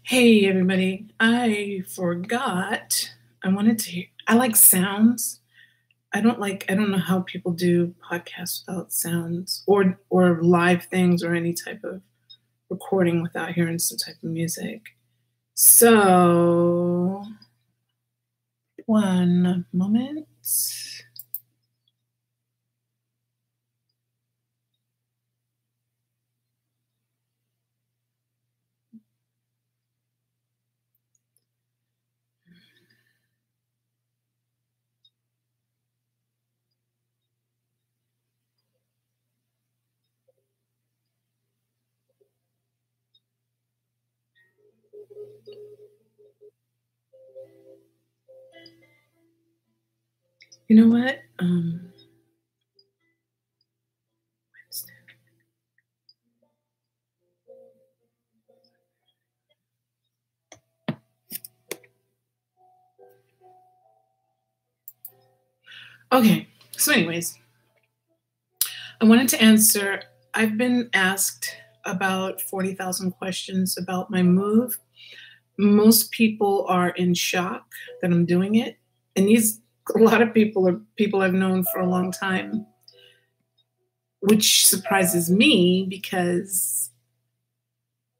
Hey everybody, I forgot. I like sounds. I don't know how people do podcasts without sounds or live things or any type of recording without hearing some type of music. So, one moment. You know what? Okay, so anyways, I wanted to answer. I've been asked about 40,000 questions about my move. Most people are in shock that I'm doing it. And a lot of people are people I've known for a long time, which surprises me because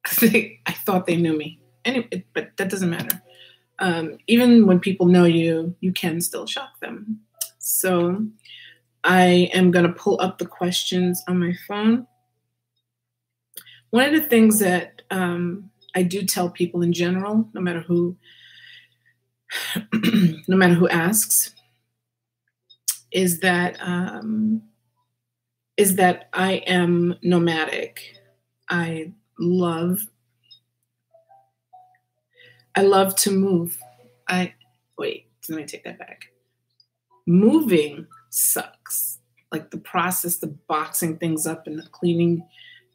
I thought they knew me. Anyway, but that doesn't matter. Even when people know you, you can still shock them. So I am going to pull up the questions on my phone. One of the things that I do tell people in general, no matter who asks, is that I am nomadic. I love to move. Let me take that back. Moving sucks. Like the process, the boxing things up and the cleaning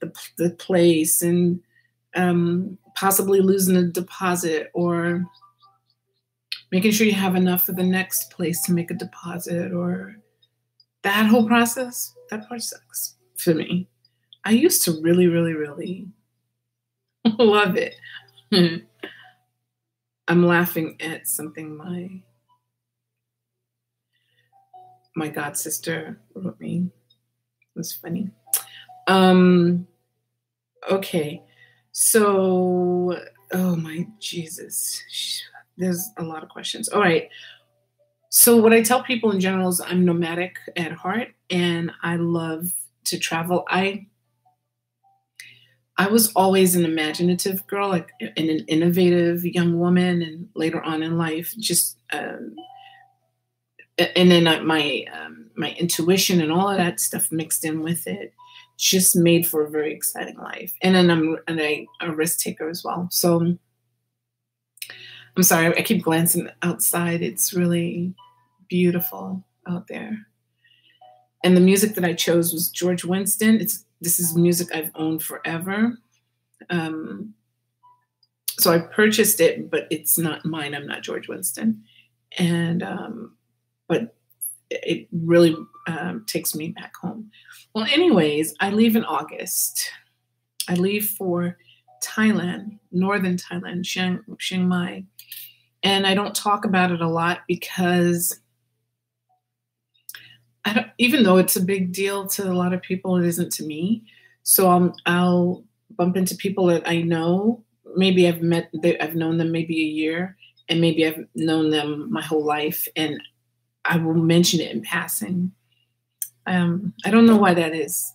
the place and possibly losing a deposit or making sure you have enough for the next place to make a deposit or that whole process, that part sucks for me. I used to really, really, really love it. I'm laughing at something my god sister wrote me. It was funny. Okay, so oh my Jesus, there's a lot of questions. All right. So what I tell people in general is I'm nomadic at heart and I love to travel. I was always an imaginative girl, like and an innovative young woman, and later on in life, just and then my intuition and all of that stuff mixed in with it, just made for a very exciting life. And then I'm a risk taker as well. So I'm sorry, I keep glancing outside. It's really beautiful out there. And the music that I chose was George Winston. This is music I've owned forever. So I purchased it, but it's not mine. I'm not George Winston. And but it really takes me back home. Well, anyways, I leave in August. I leave for Thailand, northern Thailand, Chiang Mai. And I don't talk about it a lot because even though it's a big deal to a lot of people, it isn't to me. So I'll bump into people that I know. Maybe I've known them maybe a year, and maybe I've known them my whole life, and I will mention it in passing. I don't know why that is.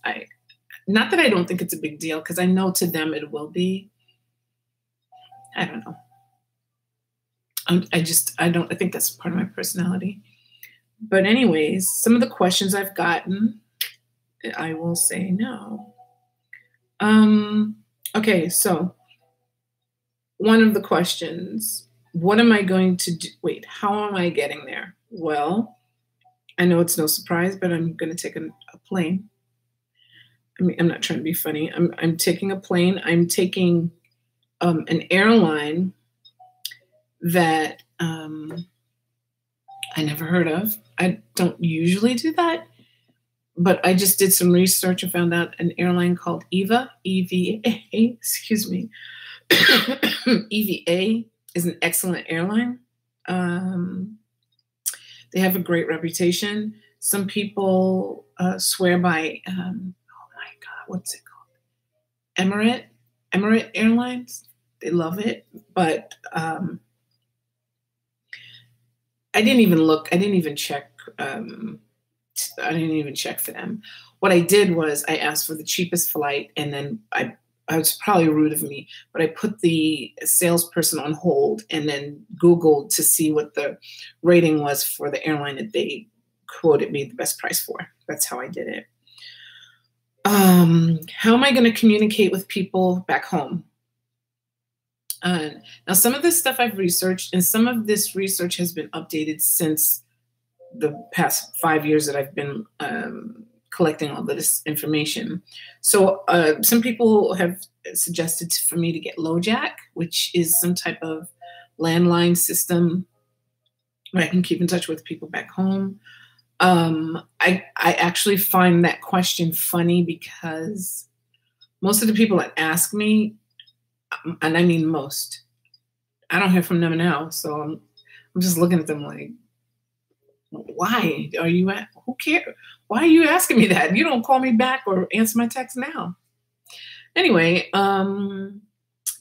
Not that I don't think it's a big deal, because I know to them it will be. I don't know. I think that's part of my personality. But anyways, some of the questions I've gotten, I will say no. Okay, so one of the questions, what am I going to do? Wait, how am I getting there? Well, I know it's no surprise, but I'm going to take a plane. I mean, I'm not trying to be funny. I'm taking a plane. I'm taking an airline that I never heard of. I don't usually do that. but I just did some research and found out an airline called EVA, EVA, excuse me. EVA is an excellent airline. They have a great reputation. Some people swear by, oh my God, what's it called? Emirate Airlines. They love it, but I didn't even look. I didn't even check. I didn't even check for them. What I did was I asked for the cheapest flight, and then I was probably rude of me, but I put the salesperson on hold and then Googled to see what the rating was for the airline that they quoted me the best price for. That's how I did it. How am I going to communicate with people back home? Now, some of this stuff I've researched, and some of this research has been updated since the past 5 years that I've been collecting all this information. So some people have suggested for me to get LoJack, which is some type of landline system where I can keep in touch with people back home. I actually find that question funny because most of the people that ask me, and I mean most, I don't hear from them now. So I'm just looking at them like, why are you at? Who cares? Why are you asking me that? You don't call me back or answer my text now. Anyway,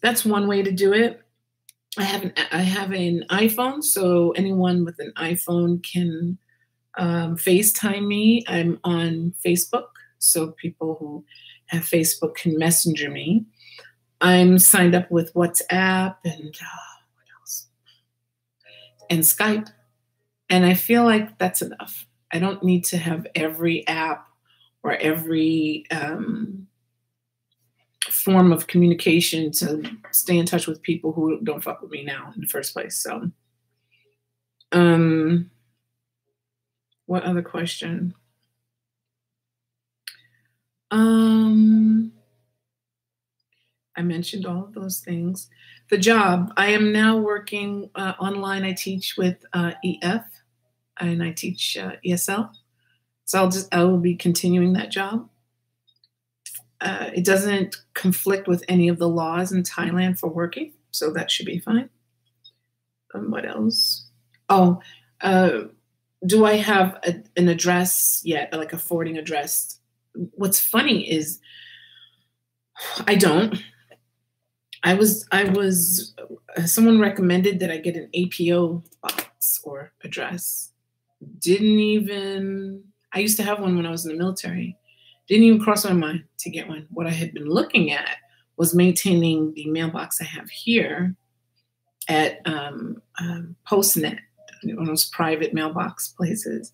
that's one way to do it. I have an iPhone, so anyone with an iPhone can FaceTime me. I'm on Facebook, so people who have Facebook can messenger me. I'm signed up with WhatsApp and what else? And Skype. And I feel like that's enough. I don't need to have every app or every form of communication to stay in touch with people who don't fuck with me now in the first place. So, what other question? I mentioned all of those things. The job, I am now working online. I teach with EF and I teach ESL. So I will be continuing that job. It doesn't conflict with any of the laws in Thailand for working, so that should be fine. What else? Oh, do I have an address yet, like a forwarding address? What's funny is I don't. Someone recommended that I get an APO box or address. I used to have one when I was in the military. Didn't even cross my mind to get one. What I had been looking at was maintaining the mailbox I have here at PostNet, one of those private mailbox places,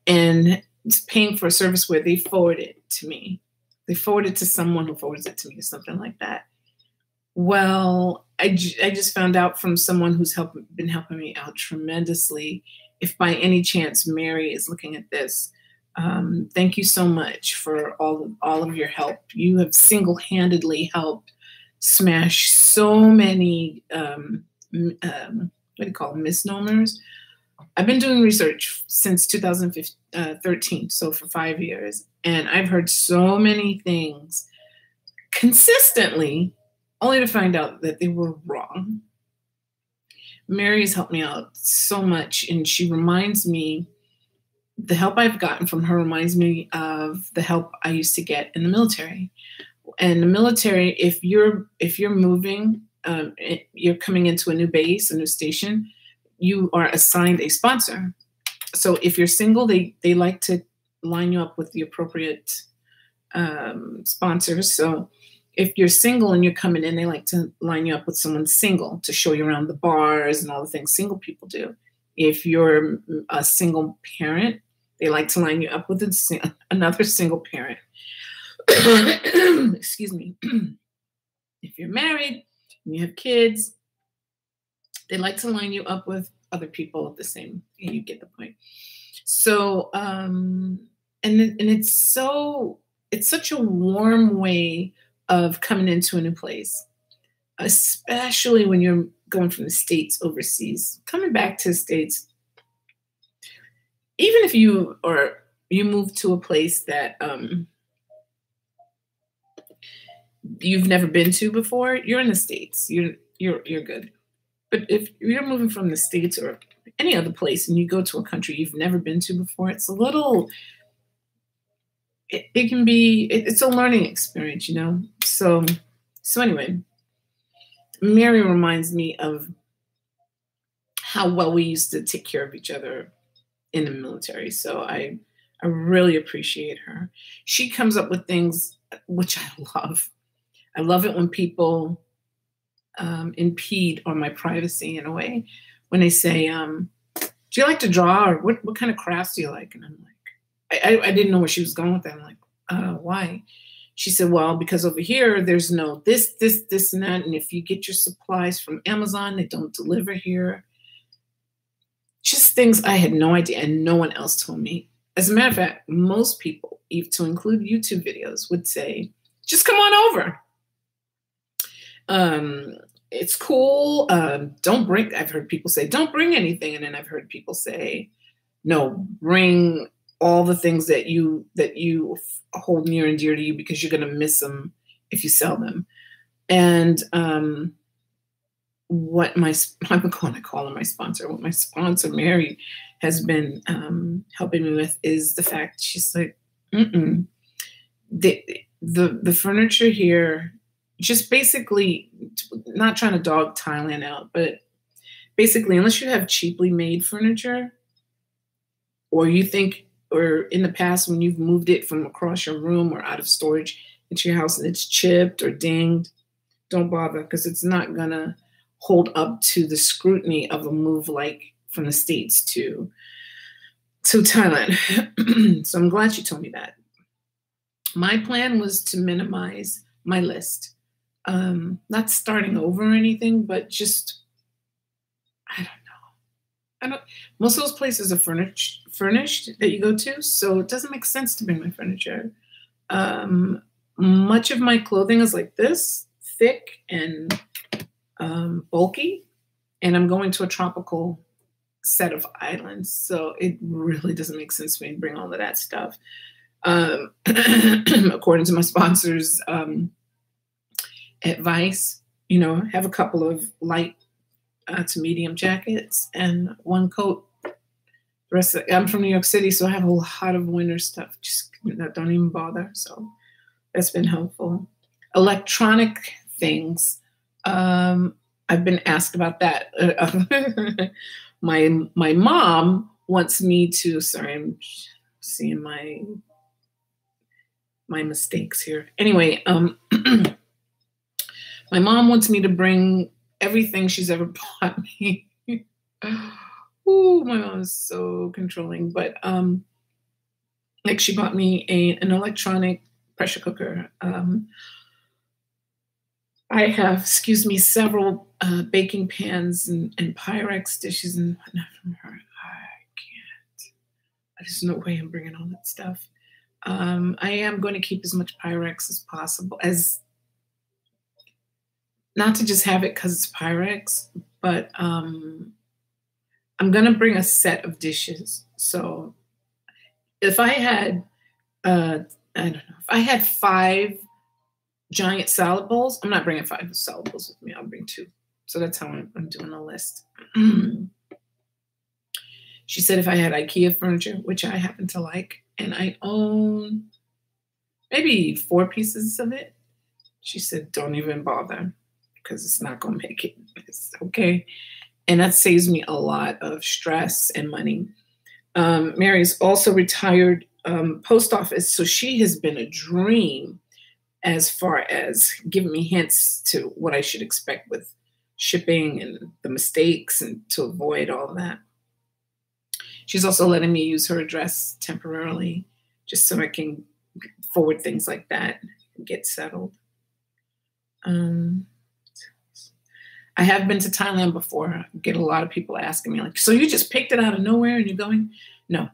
and paying for a service where they forward it to me. They forward it to someone who forwards it to me or something like that. Well, I just found out from someone who's been helping me out tremendously. If by any chance Mary is looking at this, thank you so much for all of your help. You have single-handedly helped smash so many what do you call them, misnomers. I've been doing research since 2013, so for 5 years, and I've heard so many things consistently, only to find out that they were wrong. Mary's helped me out so much, and she reminds me, the help I've gotten from her reminds me of the help I used to get in the military. And the military, if you're moving, you're coming into a new base, a new station, you are assigned a sponsor. So if you're single, they like to line you up with the appropriate sponsors. So if you're single and you're coming in, they like to line you up with someone single to show you around the bars and all the things single people do. If you're a single parent, they like to line you up with another single parent. Excuse me. If you're married and you have kids, they like to line you up with other people of the same. You get the point. So, and it's such a warm way of coming into a new place, especially when you're going from the States overseas, coming back to the States. Even if you are you move to a place that you've never been to before, you're in the States. You're good. But if you're moving from the States or any other place and you go to a country you've never been to before, it's a little, it can be, it's a learning experience, you know? So anyway, Mary reminds me of how well we used to take care of each other in the military. So I really appreciate her. She comes up with things which I love. I love it when people impede on my privacy in a way. When they say, do you like to draw, or what kind of crafts do you like? And I'm like, I didn't know where she was going with that. I'm like, why? She said, well, because over here, there's no this, and that. And if you get your supplies from Amazon, they don't deliver here. Just things I had no idea and no one else told me. As a matter of fact, most people, even to include YouTube videos, would say, just come on over. It's cool. Don't bring, I've heard people say, don't bring anything. And then I've heard people say, no, bring all the things that you hold near and dear to you, because you're going to miss them if you sell them. And what I'm going to call her my sponsor, what my sponsor, Mary, has been helping me with is the fact she's like, the furniture here, just basically, not trying to dog Thailand out, but basically, unless you have cheaply made furniture, or you think, or in the past when you've moved it from across your room or out of storage into your house and it's chipped or dinged, don't bother, because it's not gonna hold up to the scrutiny of a move like from the States to Thailand. So I'm glad she told me that. My plan was to minimize my list. Not starting over or anything, but just, I don't know. Most of those places are furnished that you go to, so it doesn't make sense to bring my furniture. Much of my clothing is like this, thick and bulky, and I'm going to a tropical set of islands, so it really doesn't make sense for me to bring all of that stuff. According to my sponsors, advice, have a couple of light to medium jackets and one coat. I'm from New York City, so I have a lot of winter stuff. Just don't even bother. So that's been helpful. Electronic things. I've been asked about that. My mom wants me to. Sorry, I'm seeing my mistakes here. Anyway, my mom wants me to bring everything she's ever bought me. Ooh, my mom is so controlling. But like she bought me an electronic pressure cooker. I have, several baking pans and Pyrex dishes and whatnot from her. I can't. There's no way I'm bringing all that stuff. I am going to keep as much Pyrex as possible, not to just have it because it's Pyrex, but I'm going to bring a set of dishes. So if I had, I don't know, if I had 5 giant salad bowls, I'm not bringing 5 salad bowls with me. I'll bring 2. So that's how I'm doing a list. She said if I had IKEA furniture, which I happen to like, and I own maybe 4 pieces of it, she said, don't even bother, because it's not going to make it. It's okay. And that saves me a lot of stress and money. Mary's also retired post office, so she has been a dream as far as giving me hints to what I should expect with shipping and the mistakes and to avoid all of that. She's also letting me use her address temporarily just so I can forward things like that and get settled. I have been to Thailand before. I get a lot of people asking me, like, so you just picked it out of nowhere and you're going? No.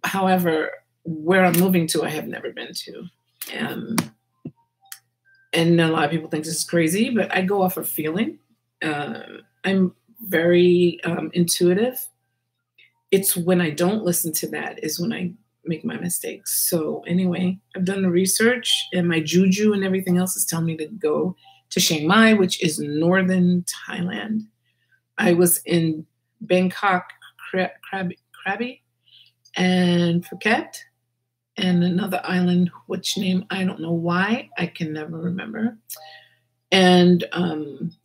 However, where I'm moving to, I have never been to. And a lot of people think this is crazy, but I go off of feeling. I'm very intuitive. It's when I don't listen to that is when I make my mistakes. So anyway, I've done the research, and my juju and everything else is telling me to go to Chiang Mai, which is northern Thailand. I was in Bangkok, Krabi, and Phuket, and another island, which name I don't know why, I can never remember. And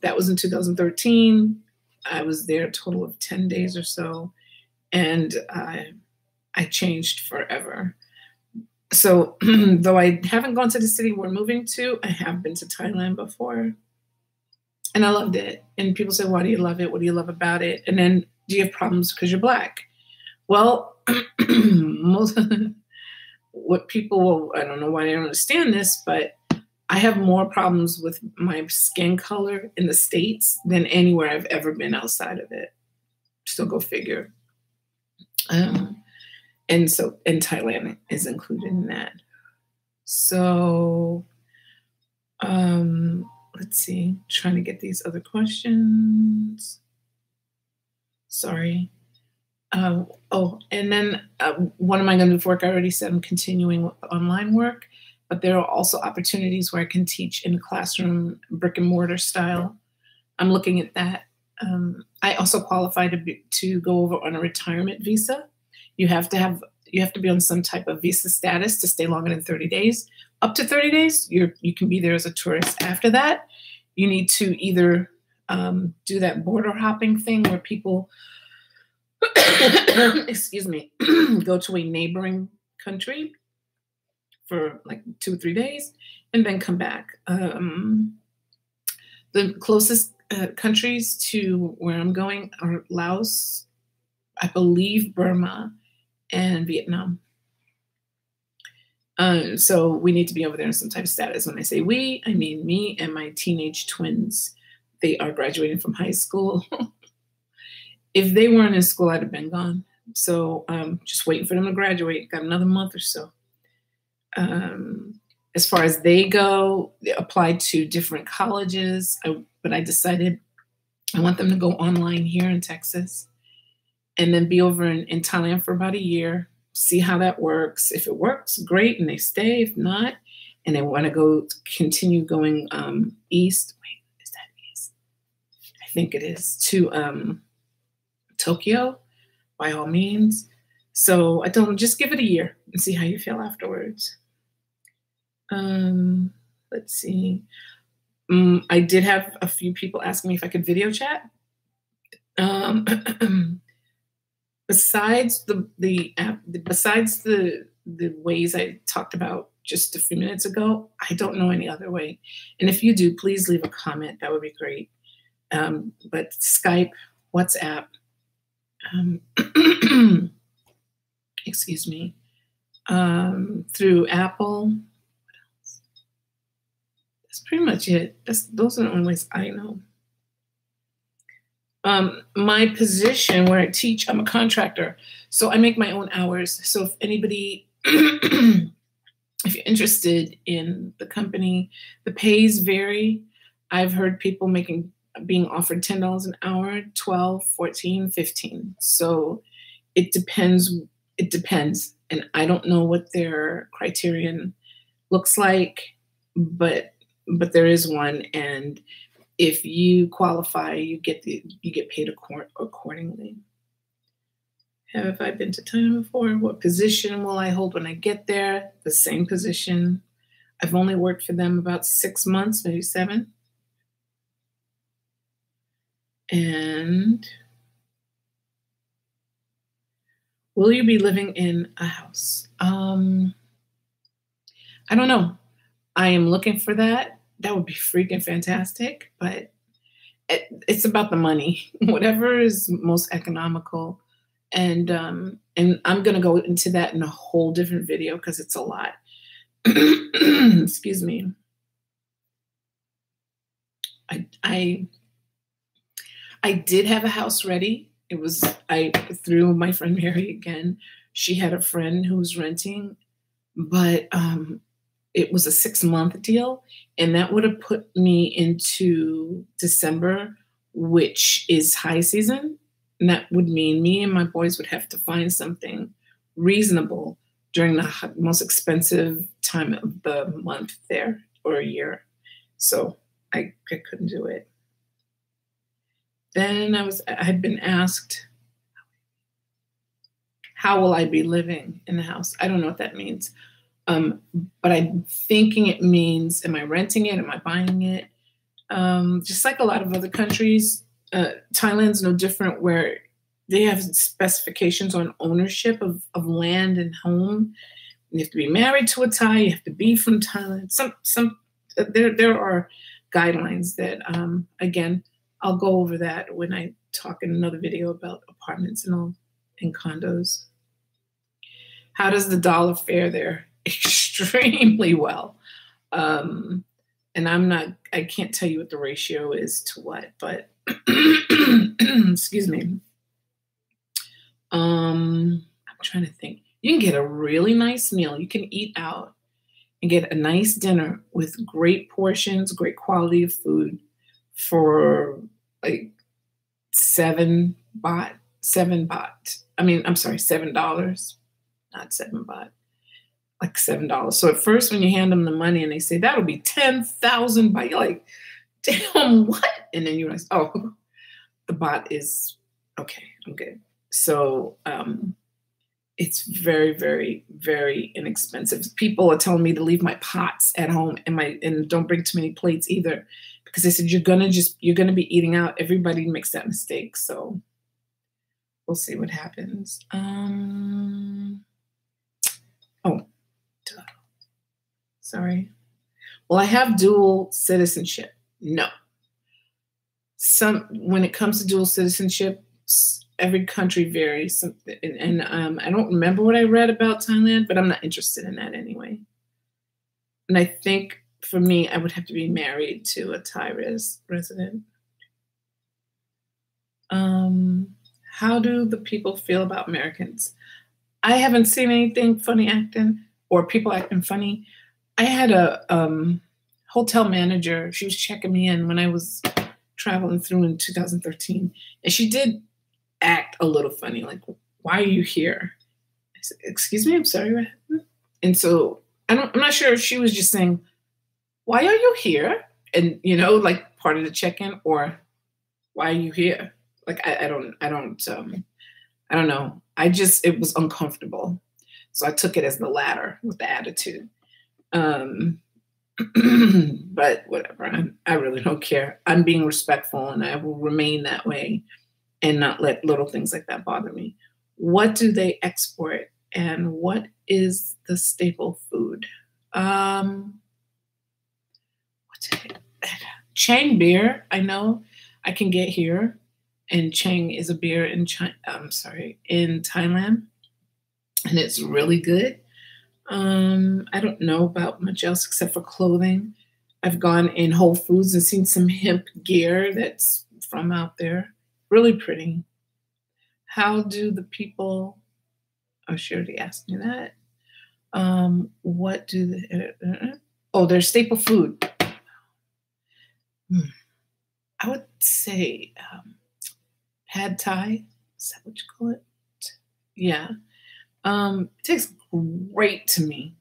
that was in 2013. I was there a total of 10 days or so, and I changed forever. So though I haven't gone to the city we're moving to, I have been to Thailand before. And I loved it. And people say, why do you love it? What do you love about it? And then, do you have problems because you're Black? Well, most what people will, I don't know why they don't understand this, but I have more problems with my skin color in the States than anywhere I've ever been outside of it. So go figure. And Thailand is included in that. So, let's see, trying to get these other questions. Sorry. And then what am I going to do for work? I already said I'm continuing with online work, but there are also opportunities where I can teach in a classroom, brick and mortar style. I'm looking at that. I also qualify to go over on a retirement visa. You have to be on some type of visa status to stay longer than 30 days. Up to 30 days, you can be there as a tourist. After that, you need to either do that border hopping thing where people, excuse me, go to a neighboring country for like 2 or 3 days and then come back. The closest countries to where I'm going are Laos, I believe Burma, and Vietnam. So we need to be over there in some type of status. When I say we, I mean me and my teenage twins. They are graduating from high school. If they weren't in school, I'd have been gone. So just waiting for them to graduate. Got another month or so. As far as they go, they applied to different colleges, but I decided I want them to go online here in Texas and then be over in Thailand for about a year, see how that works. If it works, great, and they stay. If not, and they want to continue going east. Wait, is that east? I think it is, to Tokyo, by all means. So I told them, just give it a year and see how you feel afterwards. Let's see. I did have a few people ask me if I could video chat. Besides the ways I talked about just a few minutes ago, I don't know any other way. And if you do, please leave a comment. That would be great. But Skype, WhatsApp, excuse me, through Apple. What else? That's pretty much it. Those are the only ways I know. My position where I teach, I'm a contractor, so I make my own hours. So if anybody, if you're interested in the company, the pays vary. I've heard people being offered $10 an hour, 12, 14, 15. So it depends. It depends. And I don't know what their criterion looks like, but there is one. And if you qualify, you get paid accordingly. Have I been to Thailand before? What position will I hold when I get there? The same position. I've only worked for them about 6 months, maybe 7. And will you be living in a house? I don't know. I am looking for that. That would be freaking fantastic, but it's about the money, whatever is most economical. And I'm going to go into that in a whole different video because it's a lot. Excuse me. I did have a house ready. It was, through my friend Mary again, she had a friend who was renting, but it was a 6-month deal, and that would have put me into December, which is high season. And that would mean me and my boys would have to find something reasonable during the most expensive time of the month there, or a year. So I couldn't do it. Then I had been asked, how will I be living in the house? I don't know what that means. But I'm thinking it means, am I renting it? Am I buying it? Just like a lot of other countries, Thailand's no different, where they have specifications on ownership of land and home. You have to be married to a Thai. You have to be from Thailand. There are guidelines that, again, I'll go over that when I talk in another video about apartments and all, and condos. How does the dollar fare there? Extremely well. And I can't tell you what the ratio is to what, but excuse me. I'm trying to think. You can get a really nice meal. You can eat out and get a nice dinner with great portions, great quality of food for like $7. $7, not 7 baht, like $7. So at first, when you hand them the money and they say that'll be 10,000 baht, you're like, damn, what? And then you realize, oh, the baht is okay. I'm good. So it's very, very, very inexpensive. People are telling me to leave my pots at home and don't bring too many plates either, because they said you're gonna be eating out. Everybody makes that mistake. So we'll see what happens. Sorry. Well, I have dual citizenship. No. When it comes to dual citizenship, every country varies. And I don't remember what I read about Thailand, but I'm not interested in that anyway. And I think for me, I would have to be married to a Thai resident. How do the people feel about Americans? I haven't seen anything funny acting or people acting funny. I had a hotel manager. She was checking me in when I was traveling through in 2013. And she did act a little funny, like, why are you here? I said, excuse me, I'm sorry, what happened? And so I'm not sure if she was just saying, why are you here? And, like part of the check-in, or why are you here? Like, I don't know. It was uncomfortable. So I took it as the latter with the attitude. But whatever, I really don't care. I'm being respectful and I will remain that way and not let little things like that bother me. What do they export and what is the staple food? Chiang beer, I know I can get here. And Chiang is a beer in Thailand. And it's really good. I don't know about much else except for clothing. I've gone in Whole Foods and seen some hemp gear that's from out there. Really pretty. How do the people, she already asked me that. What do their staple food. I would say pad thai. Is that what you call it? Yeah. It tastes great to me.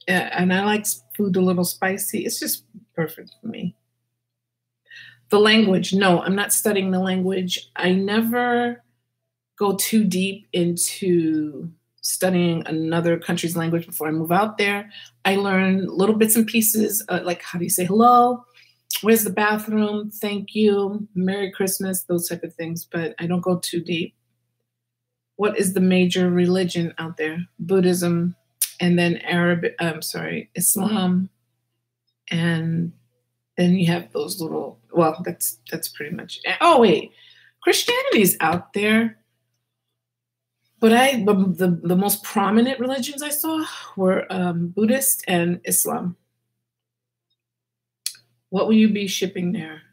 And I like food a little spicy. It's just perfect for me. The language. No, I'm not studying the language. I never go too deep into studying another country's language before I move out there. I learn little bits and pieces, like how do you say hello? Where's the bathroom? Thank you. Merry Christmas, those type of things. But I don't go too deep. What is the major religion out there? Buddhism, and then Islam. And then you have those little, well, that's pretty much it. Oh, wait, Christianity is out there. But the most prominent religions I saw were Buddhist and Islam. What will you be shipping there?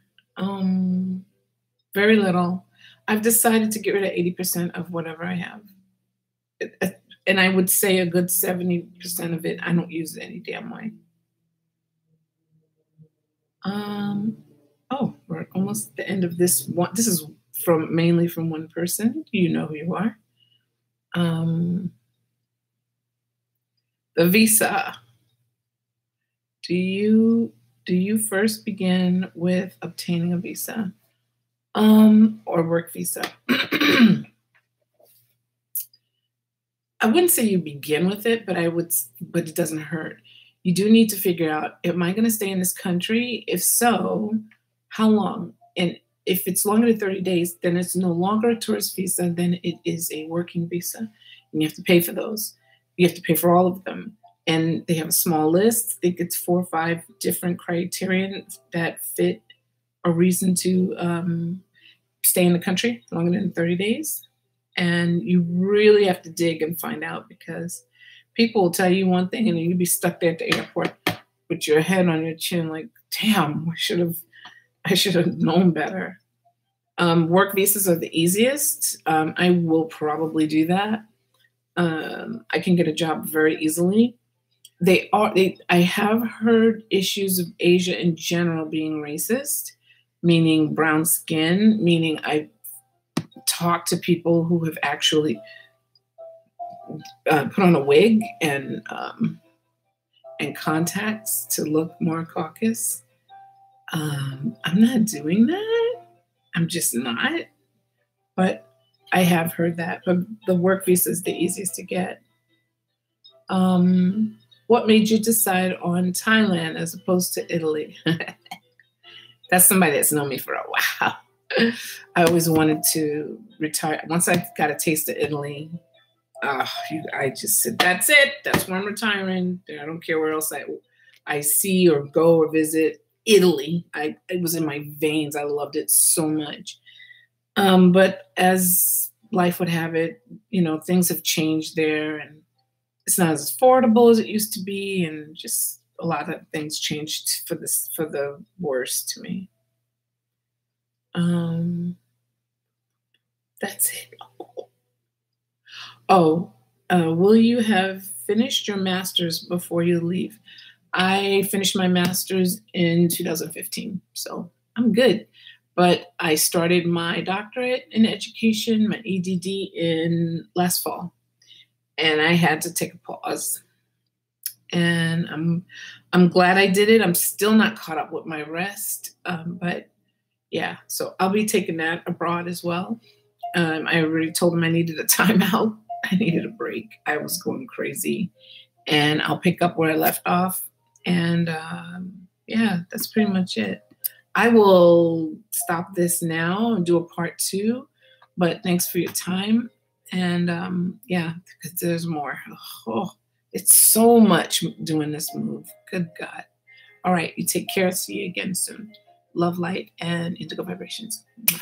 Very little. I've decided to get rid of 80% of whatever I have. And I would say a good 70% of it, I don't use it any damn way. We're almost at the end of this one. This is mainly from one person. You know who you are. The visa. Do you first begin with obtaining a visa, or work visa? I wouldn't say you begin with it, but but it doesn't hurt. You do need to figure out, am I going to stay in this country? If so, how long? And if it's longer than 30 days, then it's no longer a tourist visa, then it is a working visa. And you have to pay for those. You have to pay for all of them. And they have a small list. I think it's 4 or 5 different criterion that fit a reason to stay in the country longer than 30 days. And you really have to dig and find out, because people will tell you one thing and then you'll be stuck there at the airport with your head on your chin like, damn, I should have known better. Work visas are the easiest. I will probably do that. I can get a job very easily. I have heard issues of Asia in general being racist, meaning brown skin, meaning I talk to people who have actually put on a wig and contacts to look more Caucasus. I'm not doing that. I'm just not. But I have heard that. But the work visa is the easiest to get. What made you decide on Thailand as opposed to Italy? That's somebody that's known me for a while. I always wanted to retire. Once I got a taste of Italy, I just said, that's it. That's where I'm retiring. I don't care where else I see or go or visit. Italy. It was in my veins. I loved it so much. But as life would have it, things have changed there, and it's not as affordable as it used to be, and just a lot of things changed for the worse to me. That's it. Will you have finished your master's before you leave? I finished my master's in 2015, so I'm good. But I started my doctorate in education, my EDD, in last fall, and I had to take a pause. And I'm glad I did it. I'm still not caught up with my rest, but yeah, so I'll be taking that abroad as well. I already told him I needed a timeout. I needed a break. I was going crazy, and I'll pick up where I left off. And yeah, that's pretty much it. I will stop this now and do a part 2, but thanks for your time. And yeah, because there's more. Oh, it's so much doing this move. Good God. All right, you take care. See you again soon. Love, light, and indigo vibrations. Bye.